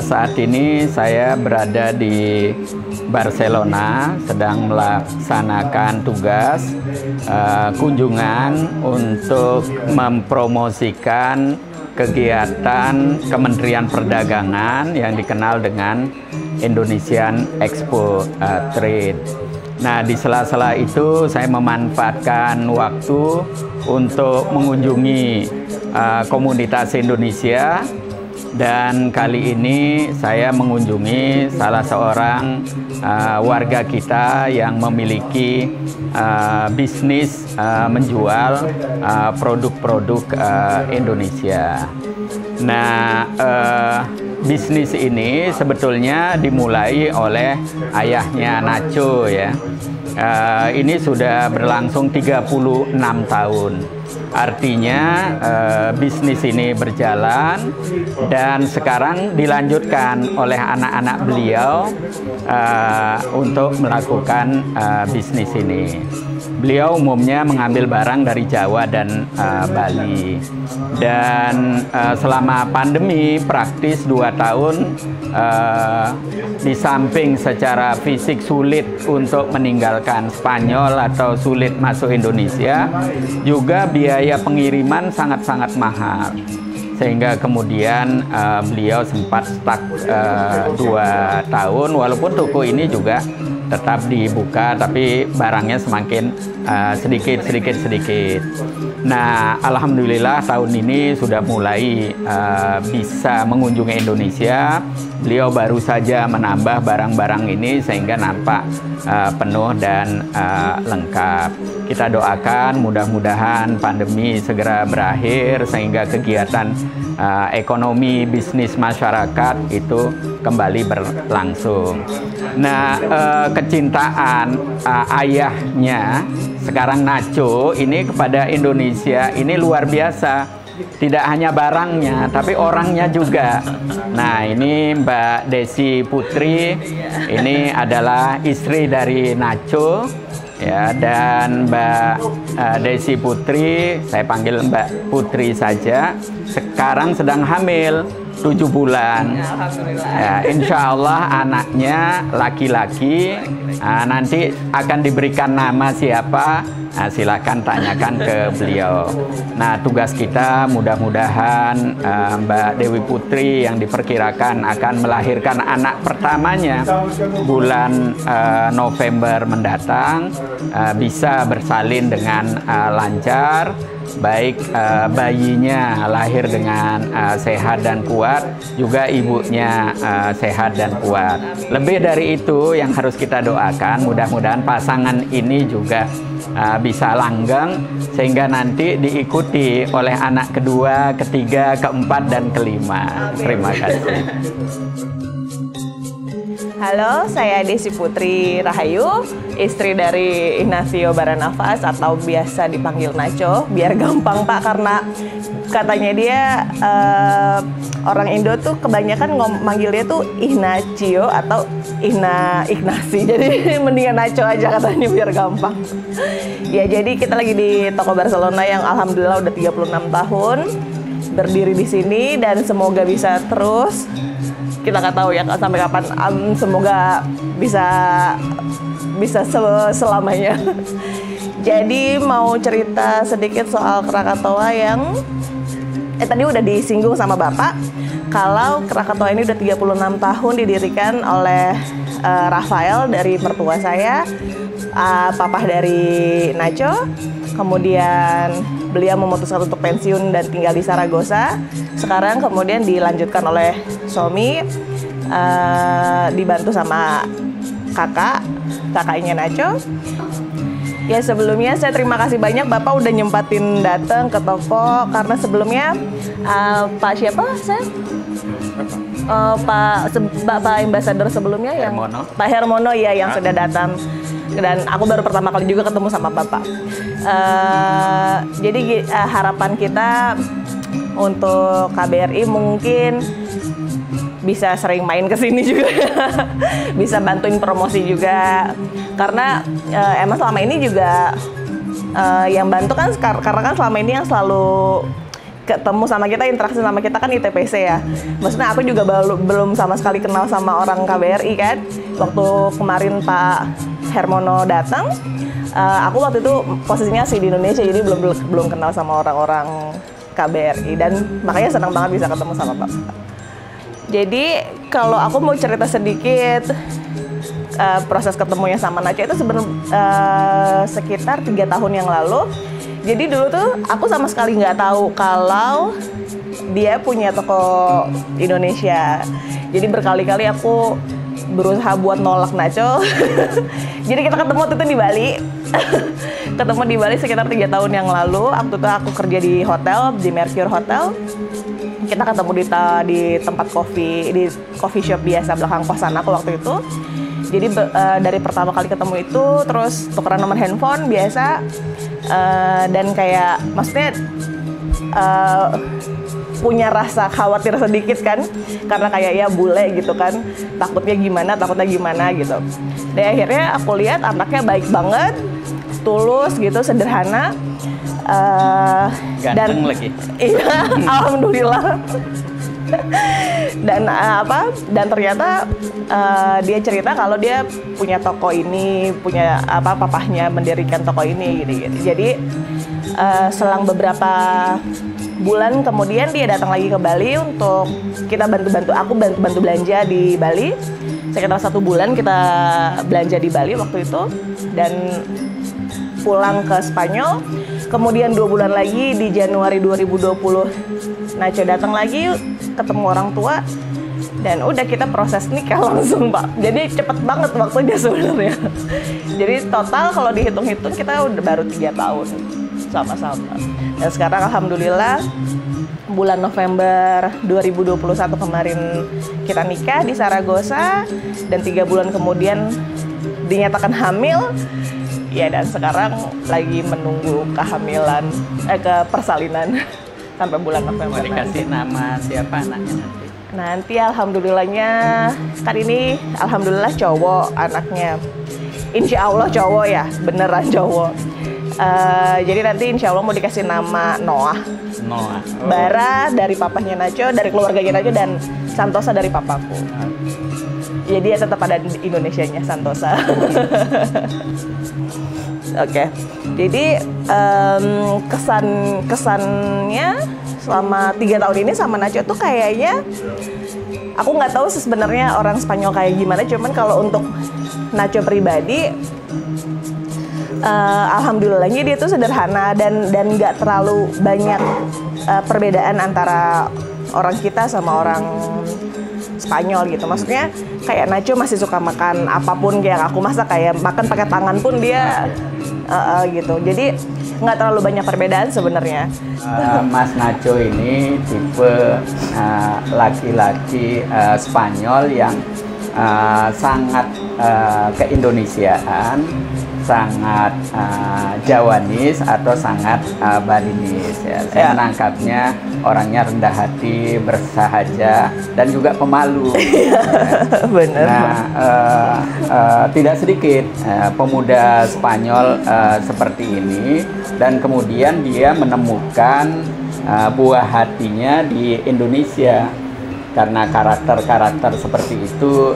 Saat ini saya berada di Barcelona, sedang melaksanakan tugas kunjungan untuk mempromosikan kegiatan Kementerian Perdagangan yang dikenal dengan Indonesian Expo Trade. Nah, di sela-sela itu saya memanfaatkan waktu untuk mengunjungi komunitas Indonesia. Dan kali ini saya mengunjungi salah seorang warga kita yang memiliki bisnis menjual produk-produk Indonesia. Nah, bisnis ini sebetulnya dimulai oleh ayahnya Nacho ya. Ini sudah berlangsung 36 tahun. Artinya bisnis ini berjalan dan sekarang dilanjutkan oleh anak-anak beliau untuk melakukan bisnis ini. Beliau umumnya mengambil barang dari Jawa dan Bali. Dan selama pandemi praktis 2 tahun, di samping secara fisik sulit untuk meninggalkan Spanyol atau sulit masuk Indonesia, juga biaya pengiriman sangat-sangat mahal. Sehingga kemudian beliau sempat stuck 2 tahun, walaupun toko ini juga tetap dibuka, tapi barangnya semakin sedikit. Nah, alhamdulillah tahun ini sudah mulai bisa mengunjungi Indonesia. Beliau baru saja menambah barang-barang ini sehingga nampak penuh dan lengkap. Kita doakan mudah-mudahan pandemi segera berakhir sehingga kegiatan ekonomi bisnis masyarakat itu kembali berlangsung. Nah, kecintaan ayahnya sekarang Nacho ini kepada Indonesia ini luar biasa. Tidak hanya barangnya, tapi orangnya juga. Nah, ini Mbak Desi Putri, ini adalah istri dari Nacho, ya, dan Mbak Desi Putri, saya panggil Mbak Putri saja, sekarang sedang hamil 7 bulan. Ya, insya Allah anaknya laki-laki. Nanti akan diberikan nama siapa? Silakan tanyakan ke beliau. Nah, tugas kita mudah-mudahan Mbak Dewi Putri yang diperkirakan akan melahirkan anak pertamanya bulan November mendatang bisa bersalin dengan lancar. Baik bayinya lahir dengan sehat dan kuat, juga ibunya sehat dan kuat. Lebih dari itu yang harus kita doakan, mudah-mudahan pasangan ini juga bisa langgeng sehingga nanti diikuti oleh anak kedua, ketiga, keempat, dan kelima. Terima kasih. Halo, saya Desi Putri Rahayu, istri dari Ignacio Baranavas atau biasa dipanggil Nacho, biar gampang Pak, karena katanya dia orang Indo tuh kebanyakan manggilnya tuh Ignacio atau Ignasi, jadi mendingan Nacho aja katanya biar gampang. Ya, jadi kita lagi di toko Barcelona yang alhamdulillah udah 36 tahun berdiri di sini dan semoga bisa terus. Kita nggak tahu ya sampai kapan, semoga bisa selamanya. Jadi mau cerita sedikit soal Krakatoa yang tadi udah disinggung sama Bapak. Kalau Krakatoa ini udah 36 tahun didirikan oleh Rafael dari mertua saya, papa dari Nacho. Kemudian beliau memutuskan untuk pensiun dan tinggal di Saragossa. Sekarang kemudian dilanjutkan oleh suami, dibantu sama kakaknya Nacho. Ya, sebelumnya saya terima kasih banyak Bapak udah nyempatin datang ke toko, karena sebelumnya Pak siapa saya? Pak Ambassador sebelumnya yang Pak Hermono ya yang sudah datang, dan aku baru pertama kali juga ketemu sama Bapak. Jadi harapan kita untuk KBRI mungkin bisa sering main ke sini juga, bisa bantuin promosi juga, karena emang selama ini juga yang bantu kan, karena kan selama ini yang selalu ketemu sama kita, interaksi sama kita kan ITPC ya. Maksudnya aku juga belum sama sekali kenal sama orang KBRI kan. Waktu kemarin Pak Hermono datang, aku waktu itu posisinya sih di Indonesia, jadi belum kenal sama orang-orang KBRI, dan makanya senang banget bisa ketemu sama Pak. Jadi kalau aku mau cerita sedikit proses ketemunya sama Nacho itu sebenarnya sekitar 3 tahun yang lalu. Jadi dulu tuh aku sama sekali nggak tahu kalau dia punya toko Indonesia. Jadi berkali-kali aku berusaha buat nolak Nacho. Jadi kita ketemu waktu itu di Bali. Ketemu di Bali sekitar 3 tahun yang lalu. Waktu itu aku kerja di hotel, di Mercure Hotel. Kita ketemu di tempat di coffee shop biasa belakang kosan aku waktu itu. Jadi dari pertama kali ketemu itu terus tukeran nomor handphone biasa, dan kayak maksudnya punya rasa khawatir sedikit kan, karena kayak ya bule gitu kan, takutnya gimana gitu. Dan akhirnya aku lihat anaknya baik banget, tulus gitu, sederhana, ganteng lagi. Iya, alhamdulillah. Dan dan ternyata dia cerita kalau dia punya toko ini, punya papahnya mendirikan toko ini gitu. Jadi selang beberapa bulan kemudian dia datang lagi ke Bali untuk kita aku bantu belanja di Bali. Sekitar 1 bulan kita belanja di Bali waktu itu, dan pulang ke Spanyol. Kemudian 2 bulan lagi di Januari 2020 Nacho datang lagi, ketemu orang tua, dan udah kita proses nikah langsung Pak. Jadi cepet banget waktunya sebenarnya. Jadi total kalau dihitung-hitung kita udah baru 3 tahun sama-sama. Dan sekarang alhamdulillah bulan November 2021 kemarin kita nikah di Zaragoza, dan 3 bulan kemudian dinyatakan hamil. Ya, dan sekarang lagi menunggu persalinan sampai bulan November. Mau dikasih nama siapa anaknya nanti? Nanti alhamdulillahnya kan ini alhamdulillah cowok anaknya. Insya Allah cowok ya, beneran cowok. Jadi nanti insya Allah mau dikasih nama Noah. Noah. Oh. Bara dari papahnya Nacho, dari keluarganya Nacho, dan Santosa dari papaku. Ya dia tetap ada Indonesianya, Santosa. Oke. Jadi kesannya selama 3 tahun ini sama Nacho tuh kayaknya aku nggak tahu sebenarnya orang Spanyol kayak gimana. Cuman kalau untuk Nacho pribadi, alhamdulillahnya dia tuh sederhana dan nggak terlalu banyak perbedaan antara orang kita sama orang Spanyol gitu. Maksudnya kayak Nacho masih suka makan apapun yang aku masak, kayak makan pakai tangan pun dia gitu. Jadi nggak terlalu banyak perbedaan sebenarnya. Mas Nacho ini tipe laki-laki Spanyol yang sangat keindonesiaan, sangat Jawanis atau sangat Balinis ya. Saya menangkapnya orangnya rendah hati, bersahaja, dan juga pemalu. Benar. Nah, tidak sedikit pemuda Spanyol seperti ini, dan kemudian dia menemukan buah hatinya di Indonesia. Karena karakter-karakter seperti itu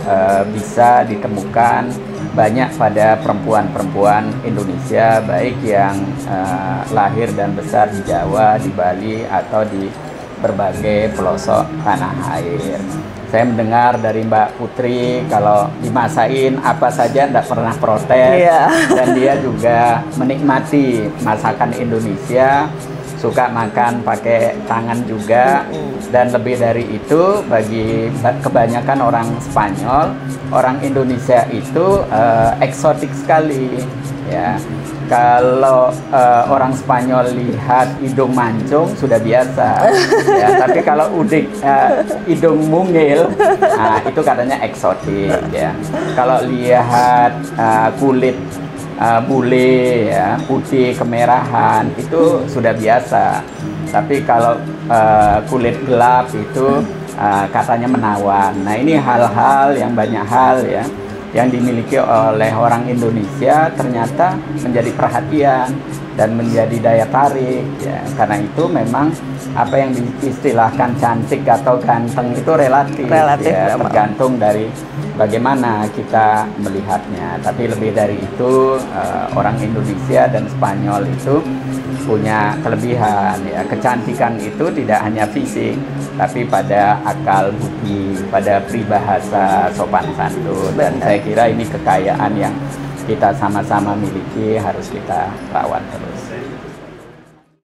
bisa ditemukan banyak pada perempuan-perempuan Indonesia, baik yang lahir dan besar di Jawa, di Bali, atau di berbagai pelosok tanah air. Saya mendengar dari Mbak Putri kalau dimasain apa saja tidak pernah protes, dan dia juga menikmati masakan Indonesia, suka makan pakai tangan juga. Dan lebih dari itu, bagi kebanyakan orang Spanyol, orang Indonesia itu eksotik sekali ya. Kalau orang Spanyol lihat hidung mancung sudah biasa ya, tapi kalau hidung mungil, nah, itu katanya eksotik ya. Kalau lihat kulit bule ya, putih kemerahan, itu sudah biasa. Tapi kalau kulit gelap itu katanya menawan. Nah, ini hal-hal yang banyak hal ya yang dimiliki oleh orang Indonesia ternyata menjadi perhatian dan menjadi daya tarik ya. Karena itu memang apa yang diistilahkan cantik atau ganteng itu relatif ya, tergantung dari bagaimana kita melihatnya. Tapi lebih dari itu orang Indonesia dan Spanyol itu punya kelebihan ya. Kecantikan itu tidak hanya fisik, tapi pada akal budi, pada peribahasa, sopan santun. Dan saya kira ini kekayaan yang kita sama-sama miliki, harus kita rawat terus.